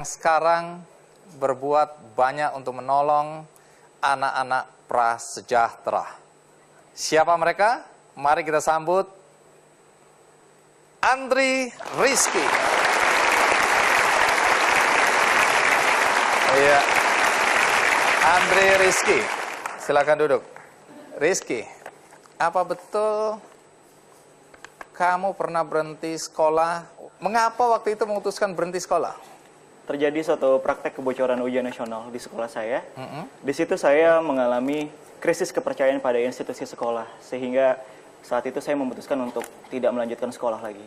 Sekarang berbuat banyak untuk menolong anak-anak prasejahtera. Siapa mereka? Mari kita sambut Andri Rizky. Iya, Andri Rizky. Silakan duduk. Rizky, apa betul kamu pernah berhenti sekolah? Mengapa waktu itu memutuskan berhenti sekolah? Terjadi suatu praktek kebocoran ujian nasional di sekolah saya. Di situ saya mengalami krisis kepercayaan pada institusi sekolah, sehingga saat itu saya memutuskan untuk tidak melanjutkan sekolah lagi.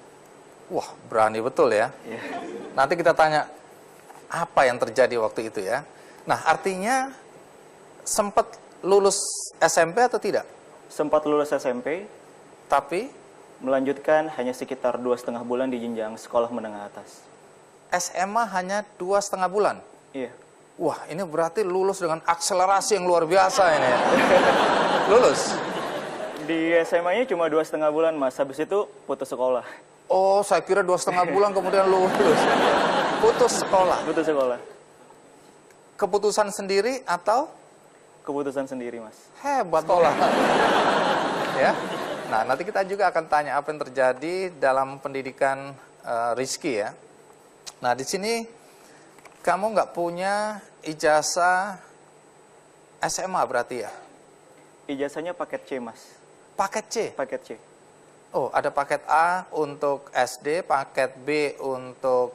Wah, berani betul ya. Nanti kita tanya apa yang terjadi waktu itu ya. Nah, artinya sempat lulus SMP atau tidak? Sempat lulus SMP, tapi melanjutkan hanya sekitar 2,5 bulan di jenjang sekolah menengah atas. SMA hanya 2,5 bulan? Iya. Wah, ini berarti lulus dengan akselerasi yang luar biasa ini ya. Lulus? Di SMA-nya cuma 2,5 bulan, Mas. Habis itu putus sekolah. Oh, saya kira 2,5 bulan kemudian lulus. Putus sekolah? Putus sekolah. Keputusan sendiri atau? Keputusan sendiri, Mas. Hebat sekolah. Ya. Nah, nanti kita juga akan tanya apa yang terjadi dalam pendidikan Rizky ya. Nah, di sini kamu nggak punya ijazah SMA berarti ya? Ijazahnya paket C, Mas. Paket C? Paket C. Oh, ada paket A untuk SD, paket B untuk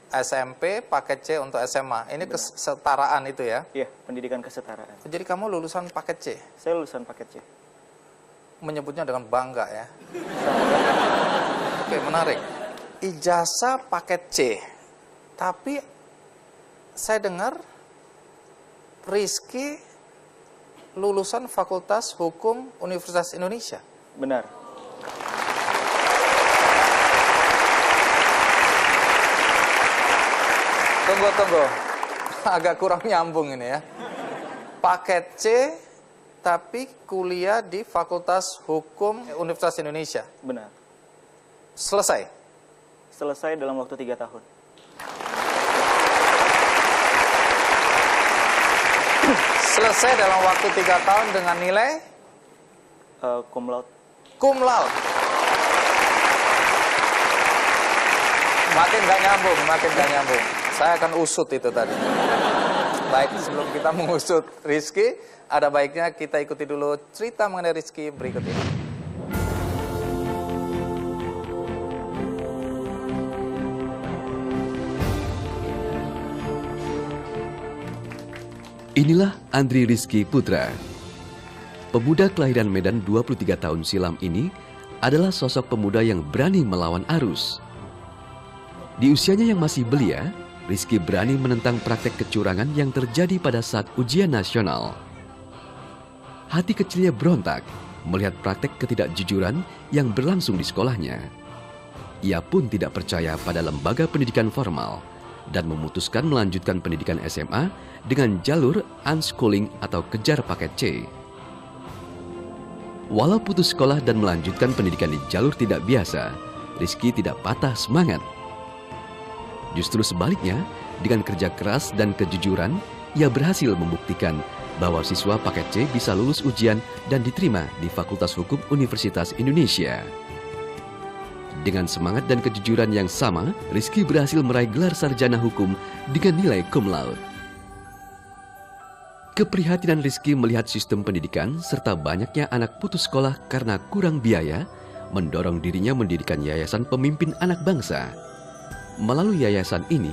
SMP, paket C untuk SMA. Ini kesetaraan itu ya? Iya, pendidikan kesetaraan. Jadi kamu lulusan paket C? Saya lulusan paket C. Menyebutnya dengan bangga ya? Oke, menarik. Ijazah paket C. Tapi saya dengar Rizky lulusan Fakultas Hukum Universitas Indonesia. Benar. Tunggu. Agak kurang nyambung ini ya. Paket C, tapi kuliah di Fakultas Hukum Universitas Indonesia. Benar. Selesai? Selesai dalam waktu 3 tahun. Selesai dalam waktu 3 tahun dengan nilai? Cum laude. Cum laude. Makin gak nyambung. Saya akan usut itu tadi. Baik, sebelum kita mengusut Rizky, ada baiknya kita ikuti dulu cerita mengenai Rizky berikut ini. Inilah Andri Rizky Putra. Pemuda kelahiran Medan 23 tahun silam ini adalah sosok pemuda yang berani melawan arus. Di usianya yang masih belia, Rizky berani menentang praktek kecurangan yang terjadi pada saat ujian nasional. Hati kecilnya berontak melihat praktek ketidakjujuran yang berlangsung di sekolahnya. Ia pun tidak percaya pada lembaga pendidikan formal dan memutuskan melanjutkan pendidikan SMA dengan jalur unschooling atau kejar paket C. Walau putus sekolah dan melanjutkan pendidikan di jalur tidak biasa, Rizky tidak patah semangat. Justru sebaliknya, dengan kerja keras dan kejujuran, ia berhasil membuktikan bahwa siswa paket C bisa lulus ujian dan diterima di Fakultas Hukum Universitas Indonesia. Dengan semangat dan kejujuran yang sama, Rizky berhasil meraih gelar sarjana hukum dengan nilai cum laude. Keprihatinan Rizky melihat sistem pendidikan serta banyaknya anak putus sekolah karena kurang biaya, mendorong dirinya mendirikan Yayasan Pemimpin Anak Bangsa. Melalui yayasan ini,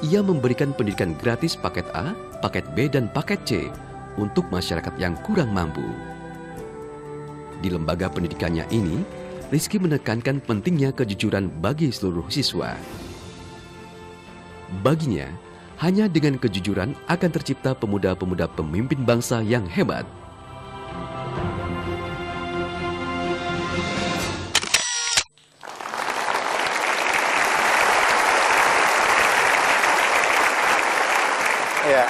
ia memberikan pendidikan gratis paket A, paket B, dan paket C untuk masyarakat yang kurang mampu. Di lembaga pendidikannya ini, Rizky menekankan pentingnya kejujuran bagi seluruh siswa. Baginya, hanya dengan kejujuran akan tercipta pemuda-pemuda pemimpin bangsa yang hebat. Ya,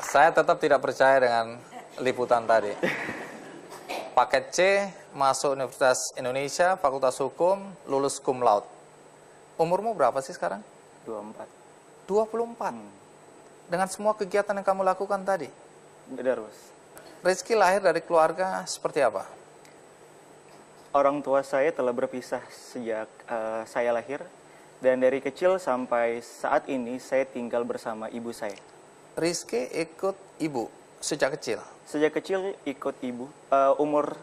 saya tetap tidak percaya dengan liputan tadi. Paket C masuk Universitas Indonesia, Fakultas Hukum, lulus cum laude. Umurmu berapa sih sekarang? 24. 24. Dengan semua kegiatan yang kamu lakukan tadi. Benar, Bos. Rizky lahir dari keluarga seperti apa? Orang tua saya telah berpisah sejak saya lahir, dan dari kecil sampai saat ini saya tinggal bersama ibu saya. Rizky ikut ibu sejak kecil? Sejak kecil ikut ibu. Umur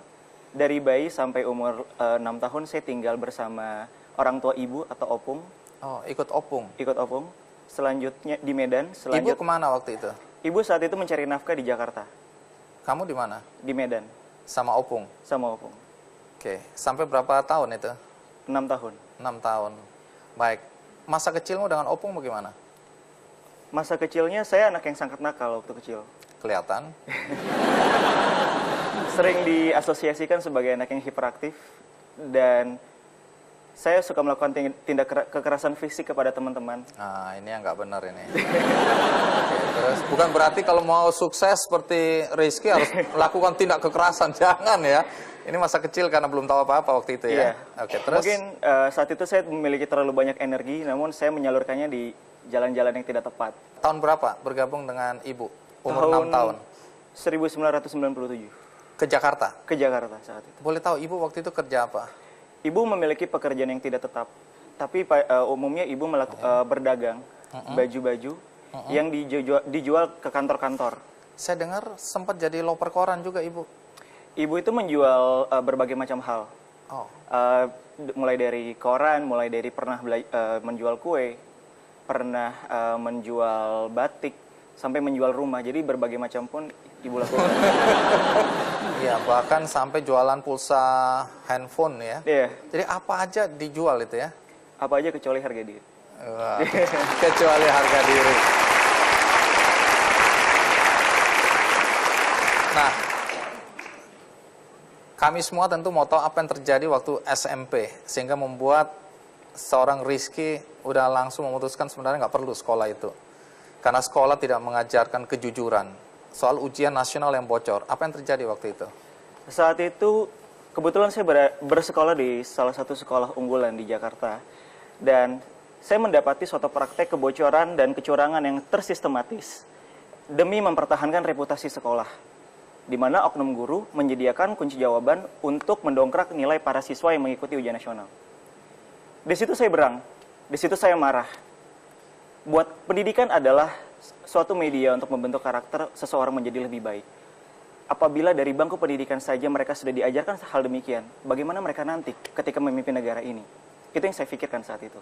dari bayi sampai umur 6 tahun saya tinggal bersama orang tua ibu atau opung. Oh, ikut opung. Ikut opung. Selanjutnya di Medan. Ibu kemana waktu itu? Ibu saat itu mencari nafkah di Jakarta. Kamu di mana? Di Medan. Sama opung? Sama opung. Oke, sampai berapa tahun itu? 6 tahun. 6 tahun. Baik. Masa kecilmu dengan opung bagaimana? Masa kecilnya saya anak yang sangat nakal waktu kecil. Kelihatan. Sering diasosiasikan sebagai anak yang hiperaktif, dan saya suka melakukan tindak kekerasan fisik kepada teman-teman. Nah, ini yang nggak benar ini. Oke, terus bukan berarti kalau mau sukses seperti Rizky harus melakukan tindak kekerasan, jangan ya. Ini masa kecil karena belum tahu apa-apa waktu itu ya. Iya. Oke, terus Mungkin saat itu saya memiliki terlalu banyak energi, namun saya menyalurkannya di jalan-jalan yang tidak tepat. tahun berapa bergabung dengan ibu? Umur 6 tahun. 1997. Ke Jakarta. Ke Jakarta saat itu. Boleh tahu ibu waktu itu kerja apa? Ibu memiliki pekerjaan yang tidak tetap, tapi umumnya ibu berdagang baju-baju yang dijual ke kantor-kantor. Saya dengar sempat jadi loper koran juga ibu. Ibu itu menjual berbagai macam hal. Oh, Mulai dari koran, mulai dari pernah menjual kue, pernah menjual batik, sampai menjual rumah. Jadi berbagai macam pun ibu lakukan. iya, bahkan sampai jualan pulsa handphone ya. Iya, Jadi apa aja dijual itu ya? apa aja kecuali harga diri. Wah, kecuali harga diri. Nah, kami semua tentu mau tahu apa yang terjadi waktu SMP, sehingga membuat seorang Rizky udah langsung memutuskan sebenarnya nggak perlu sekolah itu. Karena sekolah tidak mengajarkan kejujuran. Soal ujian nasional yang bocor, apa yang terjadi waktu itu? Saat itu kebetulan saya bersekolah di salah satu sekolah unggulan di Jakarta, dan saya mendapati suatu praktek kebocoran dan kecurangan yang tersistematis demi mempertahankan reputasi sekolah, di mana oknum guru menyediakan kunci jawaban untuk mendongkrak nilai para siswa yang mengikuti ujian nasional. Di situ saya berang, di situ saya marah. Buat pendidikan adalah suatu media untuk membentuk karakter seseorang menjadi lebih baik. Apabila dari bangku pendidikan saja mereka sudah diajarkan hal demikian, bagaimana mereka nanti ketika memimpin negara ini? Itu yang saya pikirkan saat itu.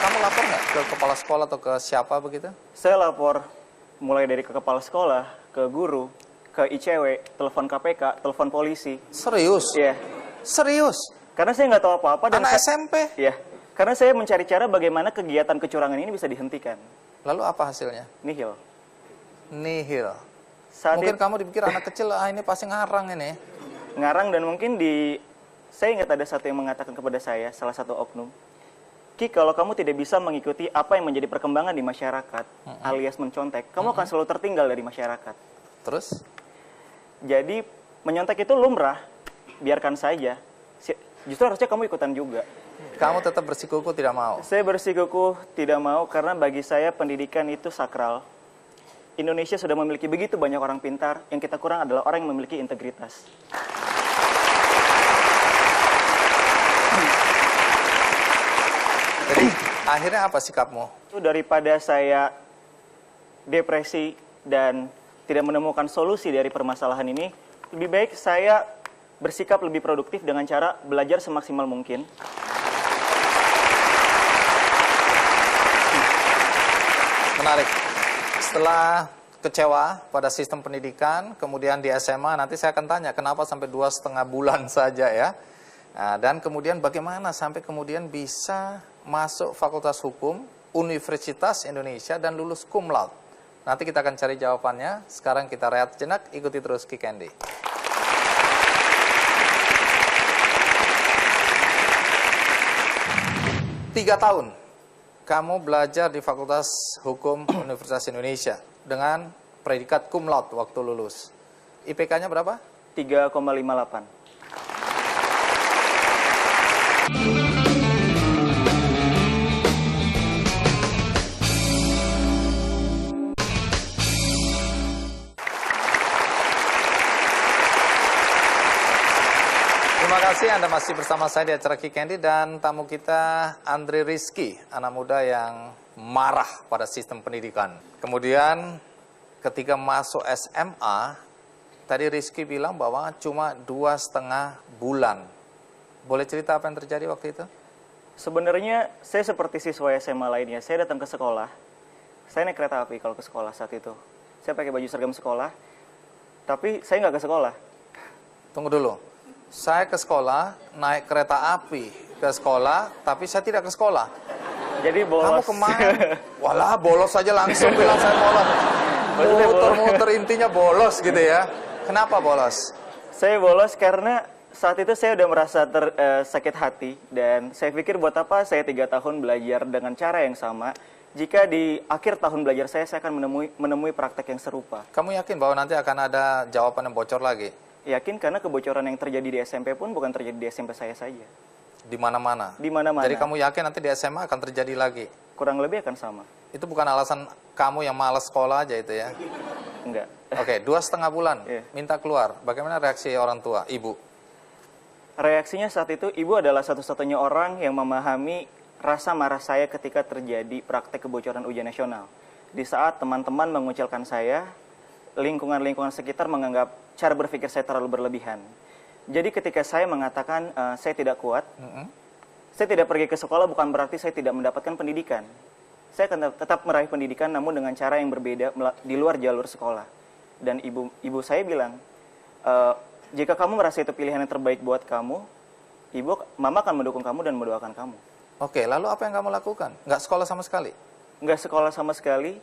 Kamu lapor nggak ke kepala sekolah atau ke siapa begitu? Saya lapor mulai dari ke kepala sekolah, ke guru, ke ICW, telepon KPK, telepon polisi. Serius? Iya. Serius? Karena saya nggak tahu apa-apa dan Anak SMP? Iya. Karena saya mencari cara bagaimana kegiatan kecurangan ini bisa dihentikan. Lalu apa hasilnya? Nihil. Nihil. Saat Mungkin itu kamu dipikir anak kecil, ini pasti ngarang ini. ngarang, dan mungkin saya ingat ada satu yang mengatakan kepada saya, salah satu oknum, Ki, kalau kamu tidak bisa mengikuti apa yang menjadi perkembangan di masyarakat, alias mencontek, kamu akan selalu tertinggal dari masyarakat. Terus? Jadi menyontek itu lumrah, biarkan saja. Justru harusnya kamu ikutan juga. Kamu tetap bersikukuh tidak mau? Saya bersikukuh tidak mau karena bagi saya pendidikan itu sakral. Indonesia sudah memiliki begitu banyak orang pintar, yang kita kurang adalah orang yang memiliki integritas. Jadi akhirnya apa sikapmu? Itu daripada saya depresi dan tidak menemukan solusi dari permasalahan ini, lebih baik saya bersikap lebih produktif dengan cara belajar semaksimal mungkin. Menarik. Setelah kecewa pada sistem pendidikan, kemudian di SMA, nanti saya akan tanya kenapa sampai 2,5 bulan saja ya. Nah, dan kemudian bagaimana sampai kemudian bisa masuk Fakultas Hukum Universitas Indonesia dan lulus cum laude. Nanti kita akan cari jawabannya. Sekarang kita rehat sejenak, ikuti terus Ki Candy. Tiga tahun kamu belajar di Fakultas Hukum Universitas Indonesia dengan predikat cum laude waktu lulus. IPK-nya berapa? 3,58. Terima kasih Anda masih bersama saya di acara Kick Candy dan tamu kita Andre Rizky, anak muda yang marah pada sistem pendidikan. Kemudian ketika masuk SMA, tadi Rizky bilang bahwa cuma 2,5 bulan. Boleh cerita apa yang terjadi waktu itu? Sebenarnya saya seperti siswa SMA lainnya, saya datang ke sekolah. Saya naik kereta api kalau ke sekolah saat itu. Saya pakai baju seragam sekolah, tapi saya nggak ke sekolah. Tunggu dulu. Saya ke sekolah, naik kereta api ke sekolah, tapi saya tidak ke sekolah. Jadi bolos. Kamu kemana? Walah, bolos saja langsung bilang saya bolos. Muter-muter intinya bolos gitu ya. Kenapa bolos? Saya bolos karena saat itu saya udah merasa sakit hati. Dan saya pikir buat apa saya 3 tahun belajar dengan cara yang sama, jika di akhir tahun belajar saya akan menemui praktek yang serupa. Kamu yakin bahwa nanti akan ada jawaban yang bocor lagi? Yakin karena kebocoran yang terjadi di SMP pun bukan terjadi di SMP saya saja. Di mana-mana? Di mana-mana. Jadi kamu yakin nanti di SMA akan terjadi lagi? Kurang lebih akan sama. Itu bukan alasan kamu yang malas sekolah aja itu ya? Enggak. Oke, 2,5 bulan, Iya. minta keluar. Bagaimana reaksi orang tua, ibu? Reaksinya saat itu, ibu adalah satu-satunya orang yang memahami rasa marah saya ketika terjadi praktek kebocoran ujian nasional. Di saat teman-teman mengucilkan saya, lingkungan-lingkungan sekitar menganggap cara berpikir saya terlalu berlebihan. Jadi ketika saya mengatakan saya tidak kuat, saya tidak pergi ke sekolah bukan berarti saya tidak mendapatkan pendidikan. Saya akan tetap meraih pendidikan namun dengan cara yang berbeda di luar jalur sekolah. Dan ibu saya bilang, jika kamu merasa itu pilihan yang terbaik buat kamu, mama akan mendukung kamu dan mendoakan kamu. Oke, lalu apa yang kamu lakukan? Nggak sekolah sama sekali? Nggak sekolah sama sekali.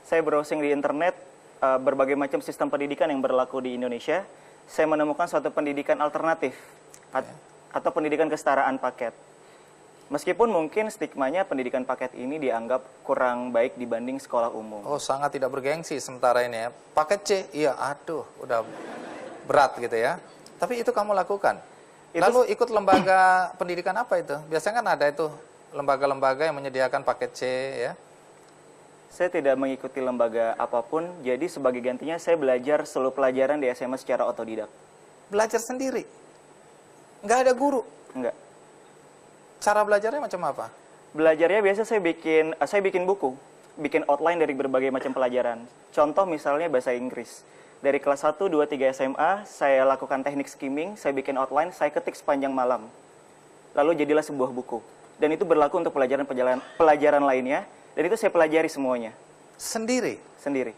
Saya browsing di internet, berbagai macam sistem pendidikan yang berlaku di Indonesia. Saya menemukan suatu pendidikan alternatif atau pendidikan kesetaraan paket. Meskipun mungkin stigmanya pendidikan paket ini dianggap kurang baik dibanding sekolah umum. Oh, sangat tidak bergengsi sementara ini ya. Paket C, iya aduh, udah berat gitu ya. Tapi itu kamu lakukan. Lalu ikut lembaga pendidikan apa itu? Biasanya kan ada itu lembaga-lembaga yang menyediakan paket C ya. Saya tidak mengikuti lembaga apapun, jadi sebagai gantinya saya belajar seluruh pelajaran di SMA secara otodidak. Belajar sendiri? Nggak ada guru? Enggak. Cara belajarnya macam apa? Belajarnya biasa saya bikin buku, bikin outline dari berbagai macam pelajaran. Contoh misalnya bahasa Inggris. Dari kelas 1, 2, 3 SMA, saya lakukan teknik skimming, saya bikin outline, saya ketik sepanjang malam. Lalu jadilah sebuah buku. Dan itu berlaku untuk pelajaran lainnya. Dan itu saya pelajari semuanya. Sendiri? Sendiri.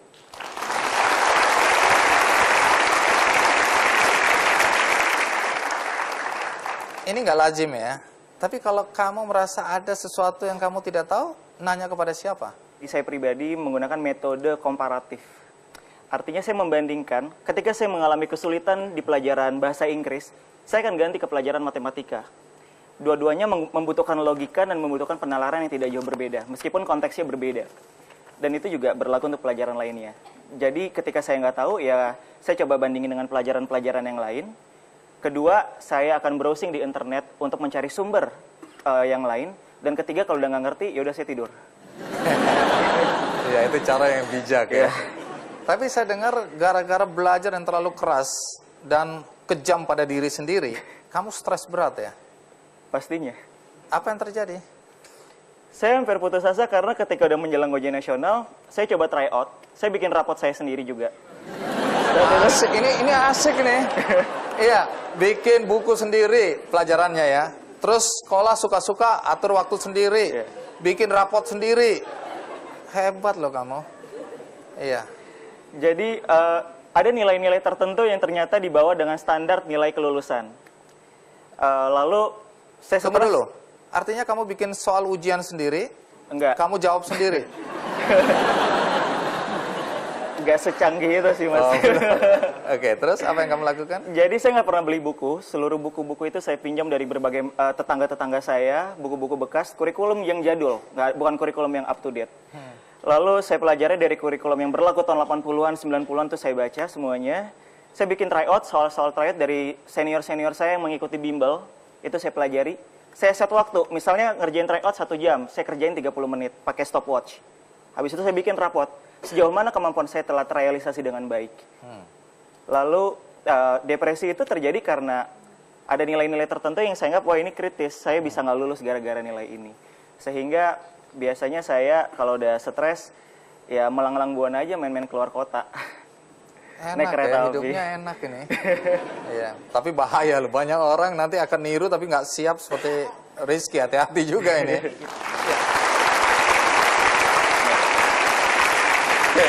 Ini nggak lazim ya. Tapi kalau kamu merasa ada sesuatu yang kamu tidak tahu, nanya kepada siapa? Saya pribadi menggunakan metode komparatif. Artinya saya membandingkan, ketika saya mengalami kesulitan di pelajaran bahasa Inggris, saya akan ganti ke pelajaran matematika. Dua-duanya membutuhkan logika dan membutuhkan penalaran yang tidak jauh berbeda, meskipun konteksnya berbeda. Dan itu juga berlaku untuk pelajaran lainnya. Jadi ketika saya nggak tahu, ya saya coba bandingin dengan pelajaran-pelajaran yang lain. Kedua, saya akan browsing di internet untuk mencari sumber yang lain. Dan ketiga, kalau udah nggak ngerti, ya udah saya tidur. Ya, itu cara yang bijak ya. Tapi saya dengar gara-gara belajar yang terlalu keras dan kejam pada diri sendiri, kamu stres berat ya? Pastinya. Apa yang terjadi? Saya hampir putus asa karena ketika udah menjelang ujian nasional, saya coba try out. Saya bikin rapot saya sendiri juga. Asik, ini asik nih. Iya, bikin buku sendiri pelajarannya ya. Terus sekolah suka-suka atur waktu sendiri. Bikin rapot sendiri. Hebat loh kamu. Iya. Jadi ada nilai-nilai tertentu yang ternyata dibawa dengan standar nilai kelulusan. Lalu saya Tunggu dulu. Artinya kamu bikin soal ujian sendiri? Enggak. Kamu jawab sendiri? Enggak secanggih itu sih, Mas. Oh, Oke, terus apa yang kamu lakukan? Jadi saya nggak pernah beli buku. Seluruh buku-buku itu saya pinjam dari berbagai tetangga-tetangga saya, buku-buku bekas, kurikulum yang jadul, bukan kurikulum yang up to date. Lalu saya pelajari dari kurikulum yang berlaku tahun 80-an, 90-an itu saya baca semuanya. Saya bikin tryout, soal-soal tryout dari senior-senior saya yang mengikuti bimbel. Itu saya pelajari. saya set waktu. Misalnya ngerjain tryout 1 jam, saya kerjain 30 menit pakai stopwatch. Habis itu saya bikin rapot. Sejauh mana kemampuan saya telah terrealisasi dengan baik. Lalu depresi itu terjadi karena ada nilai-nilai tertentu yang saya anggap, wah ini kritis, saya bisa nggak lulus gara-gara nilai ini. Sehingga biasanya saya kalau udah stres, ya melang-lang buana aja main-main keluar kota. Enak ya, hidupnya enak ini. Iya, tapi bahaya loh, banyak orang nanti akan niru tapi nggak siap seperti Rizky, hati-hati juga ini. Oke.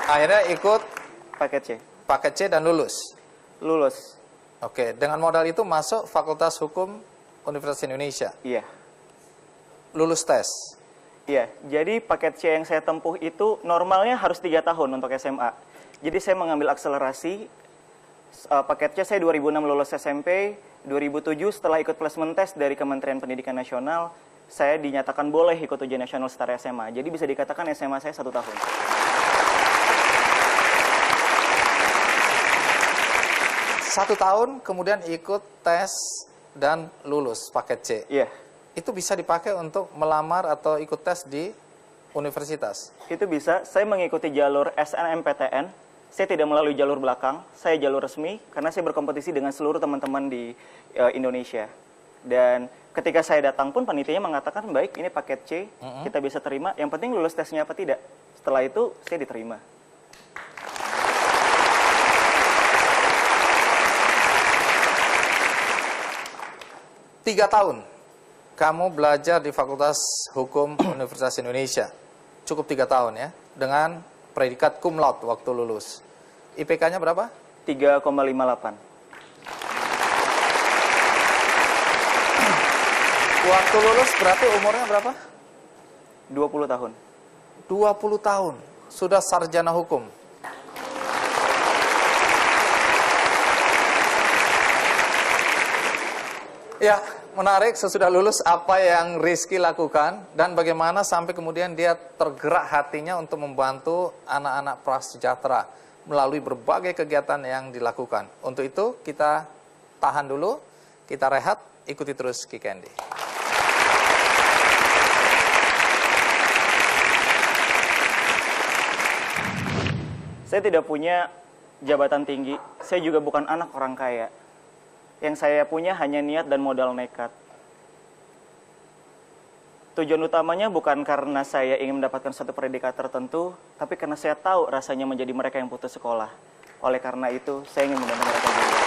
Akhirnya ikut paket C dan lulus. Lulus. Oke, dengan modal itu masuk Fakultas Hukum Universitas Indonesia. Iya. Lulus tes. Iya, jadi paket C yang saya tempuh itu normalnya harus 3 tahun untuk SMA. Jadi saya mengambil akselerasi, paket C saya 2006 lulus SMP, 2007 setelah ikut placement test dari Kementerian Pendidikan Nasional, saya dinyatakan boleh ikut ujian nasional setara SMA. Jadi bisa dikatakan SMA saya 1 tahun. Satu tahun kemudian ikut tes dan lulus paket C. Iya. Itu bisa dipakai untuk melamar atau ikut tes di universitas? Itu bisa, saya mengikuti jalur SNMPTN. Saya tidak melalui jalur belakang, saya jalur resmi karena saya berkompetisi dengan seluruh teman-teman di Indonesia. Dan ketika saya datang pun panitianya mengatakan, baik ini paket C, kita bisa terima, yang penting lulus tesnya apa tidak. Setelah itu saya diterima. Tiga tahun kamu belajar di Fakultas Hukum Universitas Indonesia. Cukup 3 tahun ya, dengan predikat cum laude waktu lulus. IPK-nya berapa? 3,58. Waktu lulus berarti umurnya berapa? 20 tahun. 20 tahun. Sudah sarjana hukum. Ya, menarik. Sesudah lulus apa yang Rizky lakukan dan bagaimana sampai kemudian dia tergerak hatinya untuk membantu anak-anak prasejahtera melalui berbagai kegiatan yang dilakukan. Untuk itu kita tahan dulu, kita rehat, ikuti terus Ki Candy. Saya tidak punya jabatan tinggi, saya juga bukan anak orang kaya. Yang saya punya hanya niat dan modal nekat. Tujuan utamanya bukan karena saya ingin mendapatkan satu predikat tertentu, tapi karena saya tahu rasanya menjadi mereka yang putus sekolah. Oleh karena itu, saya ingin membantu mereka juga.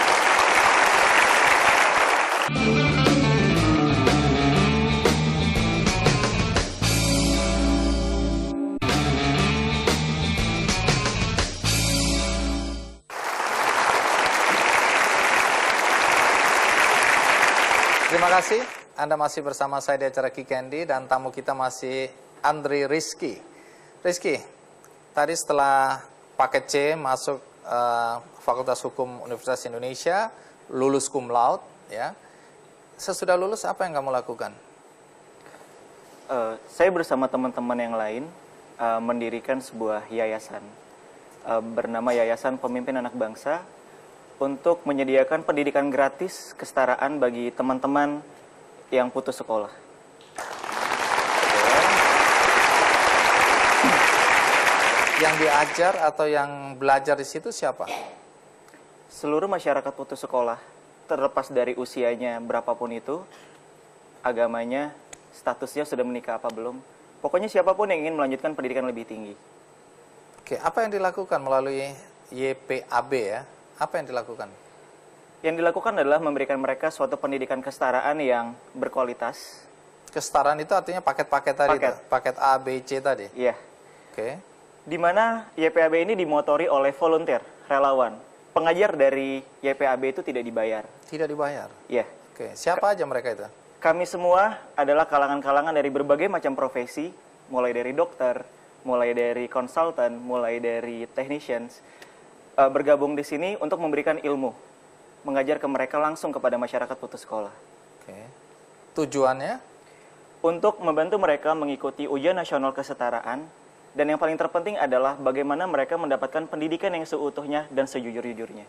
Terima kasih, Anda masih bersama saya di acara Ki Candy dan tamu kita masih Andri Rizky. Rizky, tadi setelah paket C masuk Fakultas Hukum Universitas Indonesia, lulus cum laude, ya. Sesudah lulus apa yang kamu lakukan? Saya bersama teman-teman yang lain mendirikan sebuah yayasan bernama Yayasan Pemimpin Anak Bangsa, untuk menyediakan pendidikan gratis kesetaraan bagi teman-teman yang putus sekolah. Yang diajar atau yang belajar di situ siapa? Seluruh masyarakat putus sekolah, terlepas dari usianya berapapun itu, agamanya, statusnya sudah menikah apa belum, pokoknya siapapun yang ingin melanjutkan pendidikan lebih tinggi. Oke, apa yang dilakukan melalui YPAB ya? Apa yang dilakukan? Yang dilakukan adalah memberikan mereka suatu pendidikan kesetaraan yang berkualitas. Kesetaraan itu artinya paket-paket tadi, paket A, B, C tadi? Iya. Oke. Di mana YPAB ini dimotori oleh volunteer, relawan. Pengajar dari YPAB itu tidak dibayar. Tidak dibayar? Iya. Oke, siapa aja mereka itu? Kami semua adalah kalangan-kalangan dari berbagai macam profesi, mulai dari dokter, mulai dari konsultan, mulai dari technicians, bergabung di sini untuk memberikan ilmu, mengajar ke mereka langsung kepada masyarakat putus sekolah. Oke. Tujuannya? Untuk membantu mereka mengikuti ujian nasional kesetaraan, dan yang paling terpenting adalah bagaimana mereka mendapatkan pendidikan yang seutuhnya dan sejujur-jujurnya.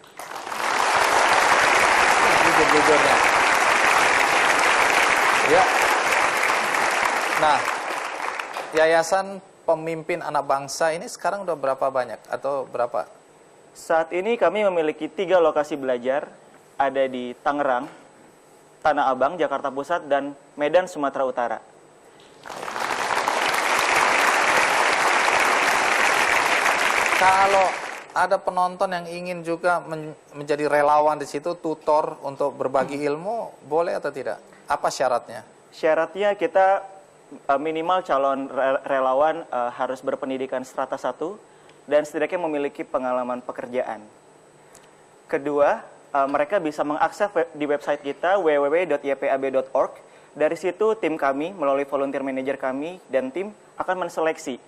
Sejujur-jujurnya. Ya. Nah, Yayasan Pemimpin Anak Bangsa ini sekarang udah berapa banyak atau berapa? Saat ini kami memiliki 3 lokasi belajar, ada di Tangerang, Tanah Abang, Jakarta Pusat, dan Medan, Sumatera Utara. Kalau ada penonton yang ingin juga menjadi relawan di situ, tutor untuk berbagi ilmu, boleh atau tidak? Apa syaratnya? Syaratnya kita minimal calon relawan harus berpendidikan strata 1 dan setidaknya memiliki pengalaman pekerjaan. Kedua, mereka bisa mengakses di website kita www.ypab.org. Dari situ tim kami melalui volunteer manager kami dan tim akan menseleksi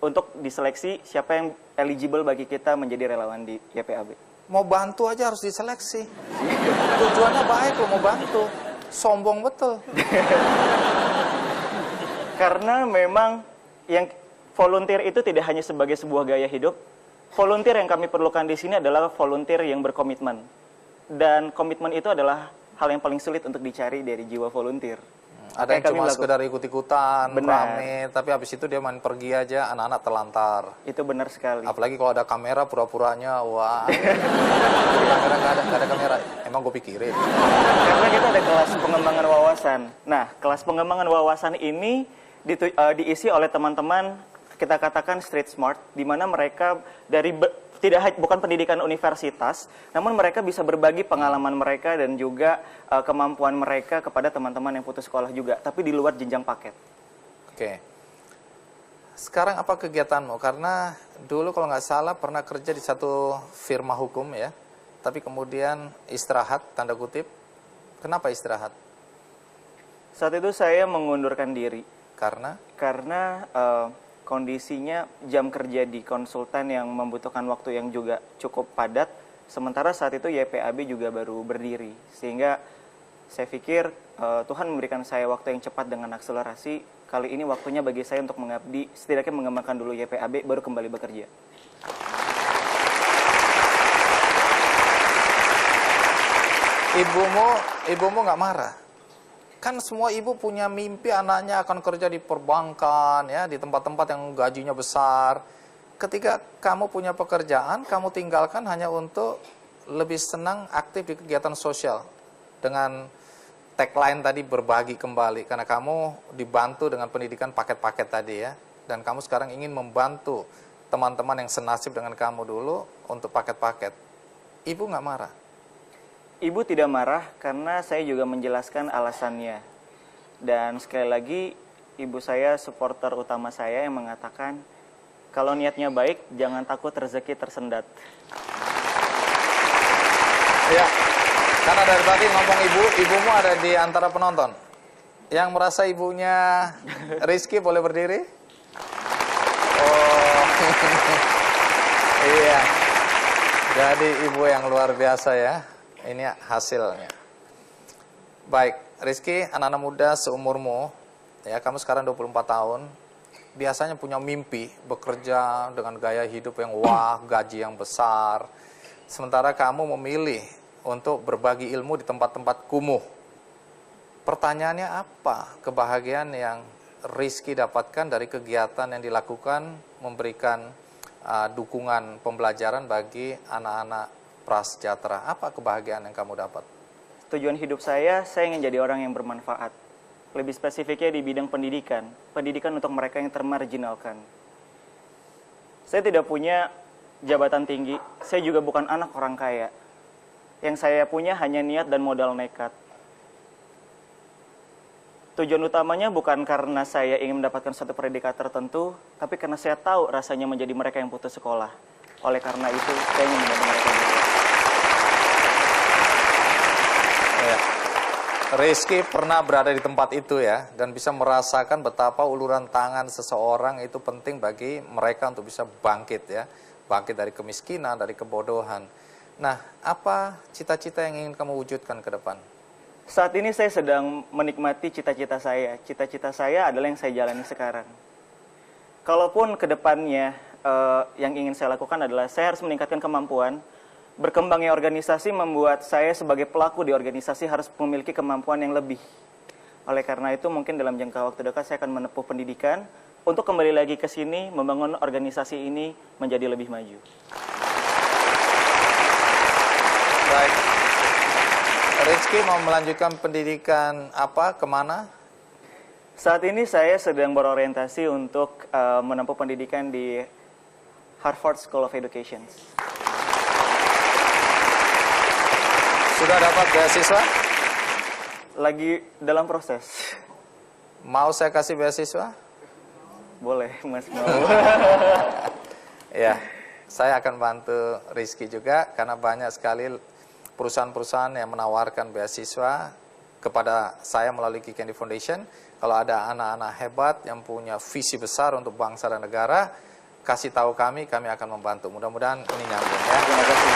untuk diseleksi siapa yang eligible bagi kita menjadi relawan di YPAB. Mau bantu aja harus diseleksi. Tujuannya baik loh, mau bantu. Sombong betul. Karena memang yang volunteer itu tidak hanya sebagai sebuah gaya hidup. Volunteer yang kami perlukan di sini adalah volunteer yang berkomitmen. Dan komitmen itu adalah hal yang paling sulit untuk dicari dari jiwa volunteer. Ada yang cuma sekedar ikut-ikutan, rame, tapi habis itu dia main pergi aja, anak-anak telantar. Itu benar sekali. Apalagi kalau ada kamera, pura-puranya, wah. Jadi kamera nggak ada kamera, emang gue pikirin. Karena kita ada kelas pengembangan wawasan. Nah, kelas pengembangan wawasan ini diisi oleh teman-teman, kita katakan street smart, di mana mereka bukan pendidikan universitas, namun mereka bisa berbagi pengalaman mereka dan juga kemampuan mereka kepada teman-teman yang putus sekolah juga, tapi di luar jenjang paket. Oke. Sekarang apa kegiatanmu? Karena dulu kalau nggak salah pernah kerja di satu firma hukum ya, tapi kemudian istirahat, tanda kutip. Kenapa istirahat? Saat itu saya mengundurkan diri. Karena kondisinya jam kerja di konsultan yang membutuhkan waktu yang juga cukup padat, sementara saat itu YPAB juga baru berdiri. Sehingga saya pikir Tuhan memberikan saya waktu yang cepat dengan akselerasi. Kali ini waktunya bagi saya untuk mengabdi, setidaknya mengembangkan dulu YPAB, baru kembali bekerja. Ibumu nggak marah? Kan semua ibu punya mimpi anaknya akan kerja di perbankan, ya, di tempat-tempat yang gajinya besar. Ketika kamu punya pekerjaan, kamu tinggalkan hanya untuk lebih senang aktif di kegiatan sosial. Dengan tagline tadi, berbagi kembali. Karena kamu dibantu dengan pendidikan paket-paket tadi ya. Dan kamu sekarang ingin membantu teman-teman yang senasib dengan kamu dulu untuk paket-paket. Ibu nggak marah? Ibu tidak marah karena saya juga menjelaskan alasannya. Dan sekali lagi, ibu saya supporter utama saya yang mengatakan, kalau niatnya baik, jangan takut rezeki tersendat. Ya, karena dari tadi ngomong ibumu ada di antara penonton. Yang merasa ibunya Rizky boleh berdiri? Oh, iya. Jadi ibu yang luar biasa ya. Ini hasilnya. Baik, Rizky, anak-anak muda seumurmu, ya, kamu sekarang 24 tahun, biasanya punya mimpi, bekerja dengan gaya hidup yang wah, gaji yang besar. Sementara kamu memilih untuk berbagi ilmu di tempat-tempat kumuh. Pertanyaannya apa kebahagiaan yang Rizky dapatkan dari kegiatan yang dilakukan memberikan dukungan pembelajaran bagi anak-anak prasejahtera? Apa kebahagiaan yang kamu dapat? Tujuan hidup saya ingin jadi orang yang bermanfaat. Lebih spesifiknya di bidang pendidikan. Pendidikan untuk mereka yang termarginalkan. Saya tidak punya jabatan tinggi, saya juga bukan anak orang kaya. Yang saya punya hanya niat dan modal nekat. Tujuan utamanya bukan karena saya ingin mendapatkan satu predikat tertentu, tapi karena saya tahu rasanya menjadi mereka yang putus sekolah. Oleh karena itu, saya ingin menjadi mereka juga. Ya. Rizky pernah berada di tempat itu ya, dan bisa merasakan betapa uluran tangan seseorang itu penting bagi mereka untuk bisa bangkit ya. Bangkit dari kemiskinan, dari kebodohan. Nah, apa cita-cita yang ingin kamu wujudkan ke depan? Saat ini saya sedang menikmati cita-cita saya. Cita-cita saya adalah yang saya jalani sekarang. Kalaupun ke depannya yang ingin saya lakukan adalah saya harus meningkatkan kemampuan. Berkembangnya organisasi membuat saya sebagai pelaku di organisasi harus memiliki kemampuan yang lebih. Oleh karena itu mungkin dalam jangka waktu dekat saya akan menempuh pendidikan untuk kembali lagi ke sini membangun organisasi ini menjadi lebih maju. Baik. Rizky mau melanjutkan pendidikan apa, kemana? Saat ini saya sedang berorientasi untuk menempuh pendidikan di Harvard School of Education. Sudah dapat beasiswa? Lagi dalam proses. Mau saya kasih beasiswa? Boleh, Mas mau. Ya, saya akan bantu Rizky juga karena banyak sekali perusahaan-perusahaan yang menawarkan beasiswa kepada saya melalui Key Candy Foundation. Kalau ada anak-anak hebat yang punya visi besar untuk bangsa dan negara, kasih tahu kami akan membantu. Mudah-mudahan ini nyambung ya. Terima kasih.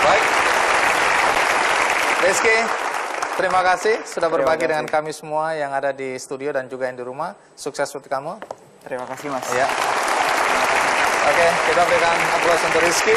Baik. Rizky, terima kasih sudah berbagi kasih. dengan kami semua yang ada di studio dan juga yang di rumah. Sukses untuk kamu. Terima kasih, Mas. Ya. Oke, kita berikan aplaus untuk Rizky.